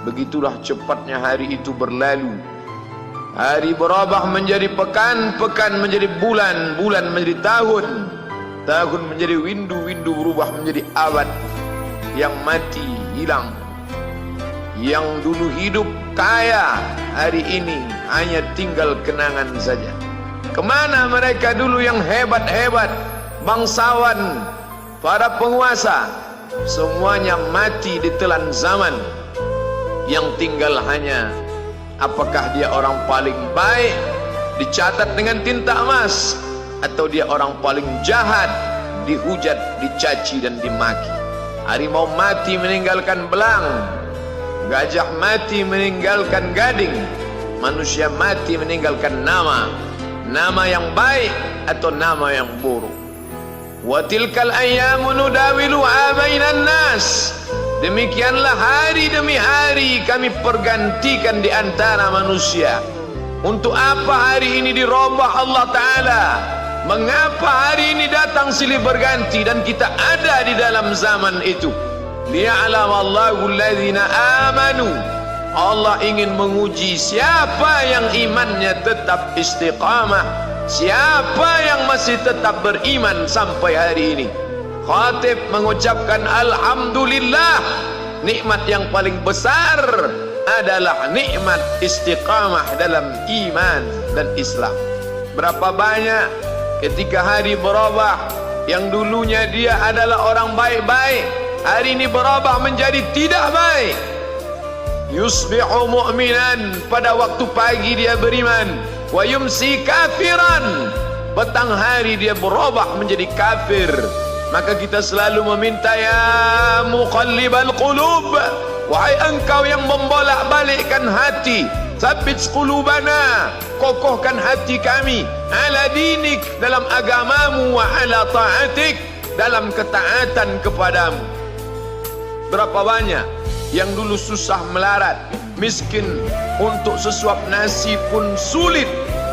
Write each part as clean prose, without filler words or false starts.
Begitulah cepatnya hari itu berlalu. Hari berubah menjadi pekan, pekan menjadi bulan, bulan menjadi tahun, tahun menjadi windu, windu berubah menjadi abad. Yang mati hilang, yang dulu hidup kaya, hari ini hanya tinggal kenangan saja. Kemana mereka dulu yang hebat-hebat, bangsawan, para penguasa? Semuanya mati ditelan zaman. Yang tinggal hanya apakah dia orang paling baik, dicatat dengan tinta emas, atau dia orang paling jahat, dihujat, dicaci dan dimaki. Harimau mati meninggalkan belang, gajah mati meninggalkan gading, manusia mati meninggalkan nama, nama yang baik atau nama yang buruk. Wa tilkal ayyamu nudawiluha bainan nas. Demikianlah hari demi hari kami pergantikan di antara manusia. Untuk apa hari ini dirubah Allah Ta'ala? Mengapa hari ini datang silih berganti dan kita ada di dalam zaman itu? Liya'lamallahu alladhina amanu. Allah ingin menguji siapa yang imannya tetap istiqamah, siapa yang masih tetap beriman sampai hari ini. Khatib mengucapkan alhamdulillah, nikmat yang paling besar adalah nikmat istiqamah dalam iman dan Islam. Berapa banyak ketika hari berubah, yang dulunya dia adalah orang baik-baik, hari ini berubah menjadi tidak baik. Yusbihu mu'minan, pada waktu pagi dia beriman, wa yumsi kafiran, petang hari dia berubah menjadi kafir. Maka kita selalu meminta, ya muqallibal qulub, wahai engkau yang membolak-balikkan hati, tsabbit qulubana, kokohkan hati kami, ala dinik, dalam agamamu, wa ala ta'atik, dalam ketaatan kepadamu. Berapa banyak yang dulu susah melarat, miskin, untuk sesuap nasi pun sulit,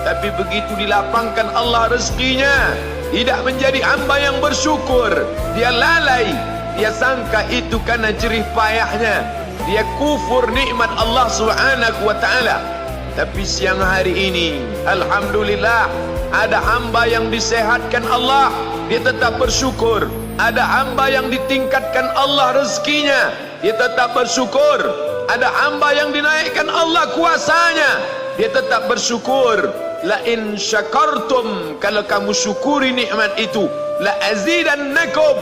tapi begitu dilapangkan Allah rezekinya, tidak menjadi hamba yang bersyukur. Dia lalai, dia sangka itu karena jerih payahnya, dia kufur nikmat Allah Subhanahu wa ta'ala. Tapi siang hari ini, alhamdulillah, ada hamba yang disehatkan Allah, dia tetap bersyukur. Ada hamba yang ditingkatkan Allah rezekinya, dia tetap bersyukur. Ada hamba yang dinaikkan Allah kuasanya, dia tetap bersyukur. La in syakartum, kalau kamu syukuri nikmat itu, la azidannakum,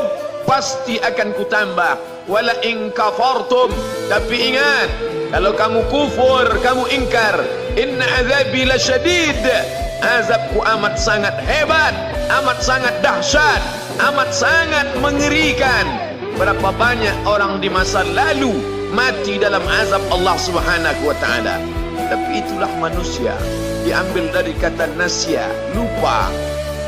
pasti akan kutambah. Wala in kafartum, tapi ingat, kalau kamu kufur, kamu ingkar, inna azabi lasyadid, azabku amat sangat hebat, amat sangat dahsyat, amat sangat mengerikan. Berapa banyak orang di masa lalu mati dalam azab Allah Subhanahu wa ta'ala. Tapi itulah manusia, diambil dari kata nasya, lupa.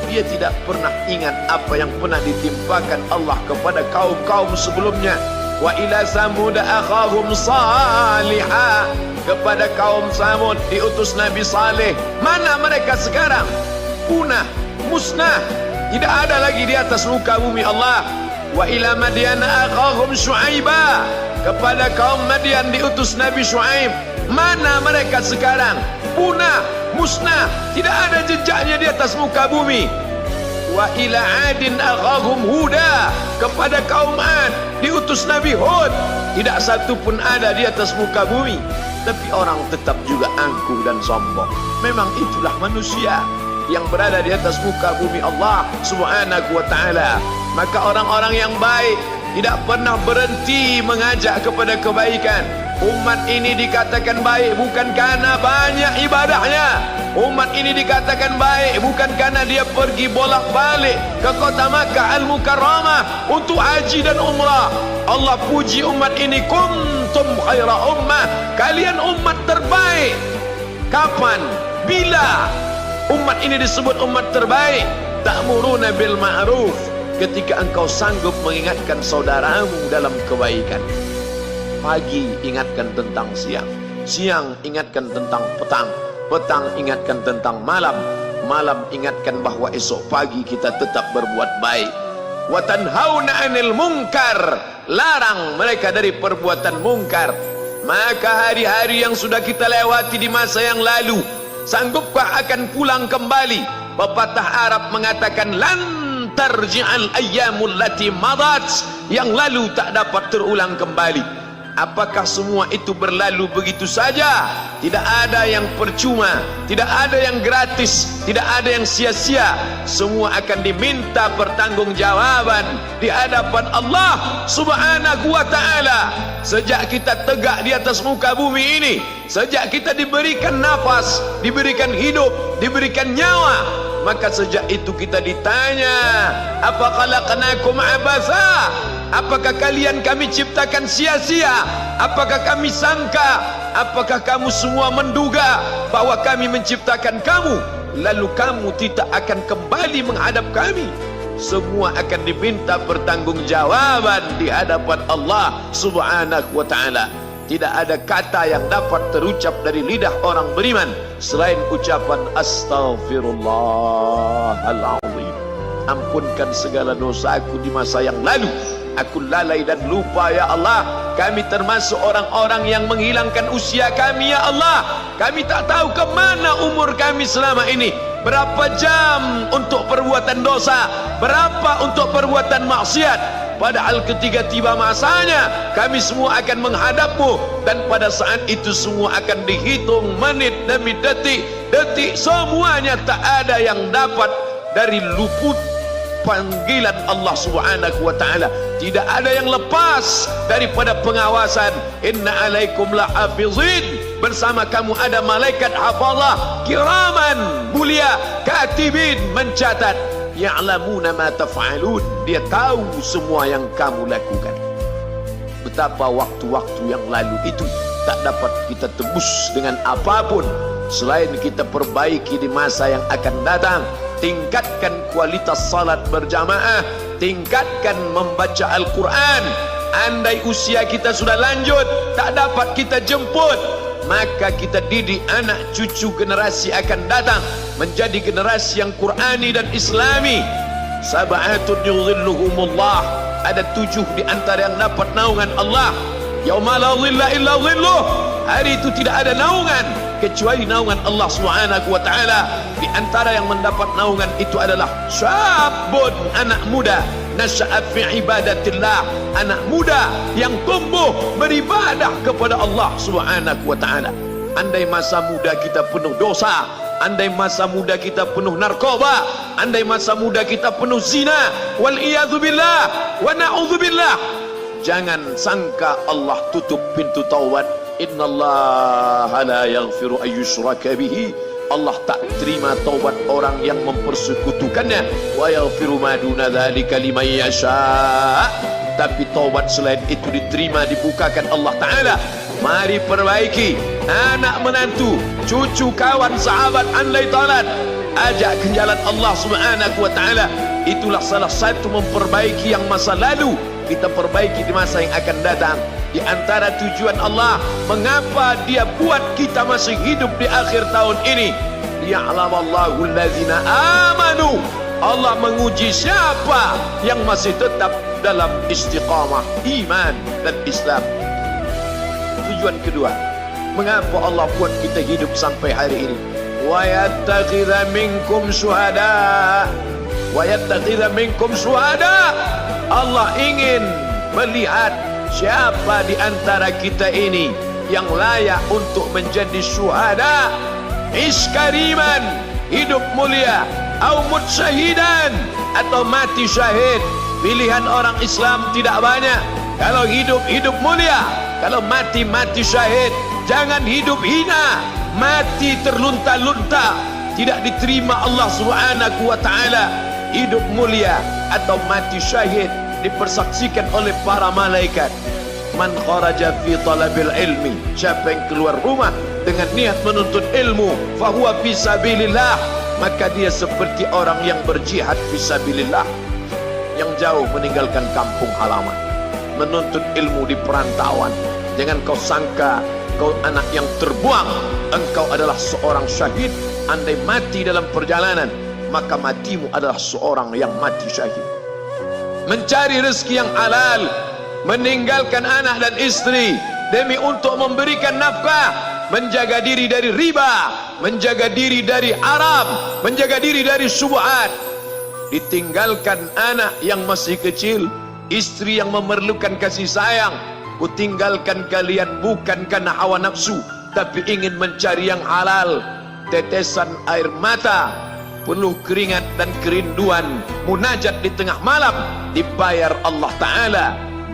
Dia tidak pernah ingat apa yang pernah ditimpakan Allah kepada kaum-kaum sebelumnya. Wa ila samud akhahum salihah, kepada kaum Samud diutus Nabi Saleh. Mana mereka sekarang? Punah, musnah, tidak ada lagi di atas muka bumi Allah. Wa ila Madyan akhahum Syuaiba, kepada kaum Madian diutus Nabi Syuaib. Mana mereka sekarang? Punah, musnah, tidak ada jejaknya di atas muka bumi. Wa ila Adin akhahum Huda, kepada kaum Ad diutus Nabi Hud. Tidak satu pun ada di atas muka bumi. Tapi orang tetap juga angkuh dan sombong. Memang itulah manusia yang berada di atas muka bumi Allah Subhanahu wa ta'ala. Maka orang-orang yang baik tidak pernah berhenti mengajak kepada kebaikan. Umat ini dikatakan baik bukan karena banyak ibadahnya. Umat ini dikatakan baik bukan karena dia pergi bolak-balik ke kota Makkah Al-Mukarramah untuk haji dan umrah. Allah puji umat ini, kuntum khaira ummah, kalian umat terbaik. Kapan? Bila umat ini disebut umat terbaik? Ta'muruna bil ma'ruf, ketika engkau sanggup mengingatkan saudaramu dalam kebaikan. Pagi ingatkan tentang siang, siang ingatkan tentang petang, petang ingatkan tentang malam, malam ingatkan bahwa esok pagi kita tetap berbuat baik. Wa tanhauna 'anil munkar, larang mereka dari perbuatan mungkar. Maka hari-hari yang sudah kita lewati di masa yang lalu, sanggupkah akan pulang kembali? Pepatah Arab mengatakan lan tarji'al ayyamul lati madat, yang lalu tak dapat terulang kembali. Apakah semua itu berlalu begitu saja? Tidak ada yang percuma, tidak ada yang gratis, tidak ada yang sia-sia. Semua akan diminta pertanggungjawaban di hadapan Allah Subhanahu wa ta'ala. Sejak kita tegak di atas muka bumi ini, sejak kita diberikan nafas, diberikan hidup, diberikan nyawa, maka sejak itu kita ditanya, apa khalaqnakum abatha? Apakah kalian kami ciptakan sia-sia? Apakah kami sangka? Apakah kamu semua menduga bahwa kami menciptakan kamu lalu kamu tidak akan kembali menghadap kami? Semua akan diminta pertanggungjawaban di hadapan Allah Subhanahu wa ta'ala. Tidak ada kata yang dapat terucap dari lidah orang beriman selain ucapan astaghfirullahaladzim. Ampunkan segala dosaku di masa yang lalu. Aku lalai dan lupa ya Allah. Kami termasuk orang-orang yang menghilangkan usia kami ya Allah. Kami tak tahu ke mana umur kami selama ini. Berapa jam untuk perbuatan dosa, berapa untuk perbuatan maksiat. Padahal ketika tiba masanya, kami semua akan menghadapmu, dan pada saat itu semua akan dihitung menit demi detik. Detik semuanya tak ada yang dapat dari luput panggilan Allah Subhanahu wa ta'ala. Tidak ada yang lepas daripada pengawasan. Inna alaikum lahafizin, bersama kamu ada malaikat hafazah kiraman mulia, katibin mencatat, ya'lamuna ma taf'alun, dia tahu semua yang kamu lakukan. Betapa waktu-waktu yang lalu itu tak dapat kita tebus dengan apapun selain kita perbaiki di masa yang akan datang. Tingkatkan kualitas salat berjamaah, tingkatkan membaca Al-Quran. Andai usia kita sudah lanjut, tak dapat kita jemput, maka kita didik anak cucu generasi akan datang menjadi generasi yang Qurani dan Islami. Sab'atun yudhilluhumullah, ada 7 di antara yang dapat naungan Allah. Yauma la dhilla illa dhilluh, hari itu tidak ada naungan kecuali naungan Allah Subhanahu wa ta'ala. Di antara yang mendapat naungan itu adalah syabun, anak muda, nasya'a fi ibadatillah, anak muda yang tumbuh beribadah kepada Allah Subhanahu wa ta'ala. Andai masa muda kita penuh dosa, andai masa muda kita penuh narkoba, andai masa muda kita penuh zina, wal iyadzubillah wa na'udzubillah, jangan sangka Allah tutup pintu taubat. Innallaha la yaghfiru ayyushraka bihi, Allah tak terima taubat orang yang mempersekutukannya. Wa yaghfiru ma duna dzalika liman yasha, tapi taubat selain itu diterima, dibukakan Allah Ta'ala. Mari perbaiki anak menantu, cucu, kawan, sahabat, andai talat, ajak ke jalan Allah Subhanahu wa ta'ala. Itulah salah satu memperbaiki yang masa lalu, kita perbaiki di masa yang akan datang. Di antara tujuan Allah mengapa dia buat kita masih hidup di akhir tahun ini, ya'lamallahu allazina amanu, Allah menguji siapa yang masih tetap dalam istiqamah iman dan Islam. Tujuan kedua, mengapa Allah buat kita hidup sampai hari ini? Wa yattakhidha minkum syuhada, wa yattakhidha minkum syuhada, Allah ingin melihat siapa di antara kita ini yang layak untuk menjadi syuhada, iskariman, hidup mulia, au mutsyahidan, atau mati syahid. Pilihan orang Islam tidak banyak. Kalau hidup, hidup mulia. Kalau mati, mati syahid. Jangan hidup hina, mati terlunta-lunta, tidak diterima Allah Subhanahu wa ta'ala. Hidup mulia atau mati syahid dipersaksikan oleh para malaikat. Man kharaja fi talabil ilmi, siapa yang keluar rumah dengan niat menuntut ilmu, fahuwa fi sabilillah, maka dia seperti orang yang berjihad fi sabilillah, yang jauh meninggalkan kampung halaman, menuntut ilmu di perantauan. Jangan kau sangka kau anak yang terbuang, engkau adalah seorang syahid. Andai mati dalam perjalanan, maka matimu adalah seorang yang mati syahid. Mencari rezeki yang halal, meninggalkan anak dan istri, demi untuk memberikan nafkah, menjaga diri dari riba, menjaga diri dari haram, menjaga diri dari syubhat. Ditinggalkan anak yang masih kecil, istri yang memerlukan kasih sayang. Kutinggalkan kalian bukan karena hawa nafsu, tapi ingin mencari yang halal. Tetesan air mata, penuh keringat dan kerinduan, munajat di tengah malam, dibayar Allah Ta'ala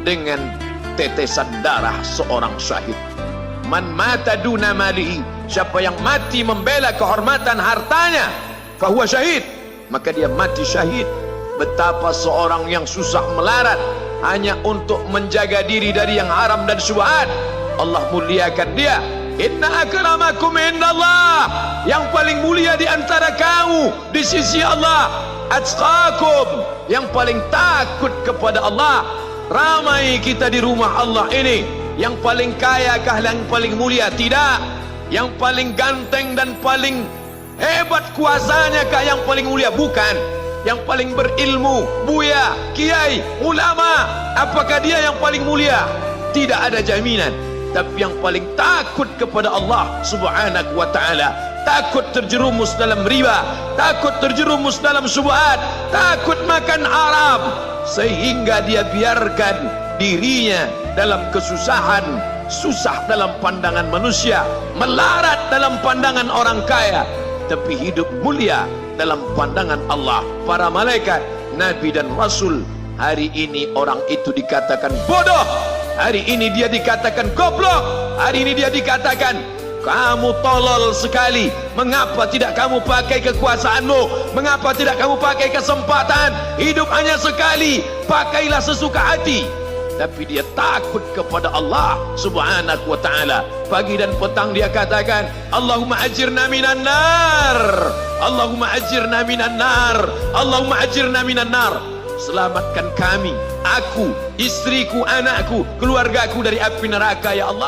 dengan tetesan darah seorang syahid. Man mata duna malihi, siapa yang mati membela kehormatan hartanya, fahuwa syahid, maka dia mati syahid. Betapa seorang yang susah melarat hanya untuk menjaga diri dari yang haram dan syubhat, Allah muliakan dia. Inna akramakum indallah, yang paling mulia di antara kamu di sisi Allah, atqakum, yang paling takut kepada Allah. Ramai kita di rumah Allah ini, yang paling kaya kah yang paling mulia? Tidak. Yang paling ganteng dan paling hebat kuasanya kah yang paling mulia? Bukan. Yang paling berilmu, buya, kiai, ulama, apakah dia yang paling mulia? Tidak ada jaminan. Tapi yang paling takut kepada Allah Subhanahu wa ta'ala, takut terjerumus dalam riba, takut terjerumus dalam syubhat, takut makan haram, sehingga dia biarkan dirinya dalam kesusahan, susah dalam pandangan manusia, melarat dalam pandangan orang kaya, tapi hidup mulia dalam pandangan Allah, para malaikat, nabi dan rasul. Hari ini orang itu dikatakan bodoh, hari ini dia dikatakan goblok, hari ini dia dikatakan kamu tolol sekali. Mengapa tidak kamu pakai kekuasaanmu? Mengapa tidak kamu pakai kesempatan? Hidup hanya sekali, pakailah sesuka hati. Tapi dia takut kepada Allah Subhanahu wa ta'ala. Pagi dan petang dia katakan, Allahumma ajirna minan nar, Allahumma ajirna minan nar, Allahumma ajirna minan nar. Selamatkan kami, aku, istriku, anakku, keluargaku dari api neraka ya Allah.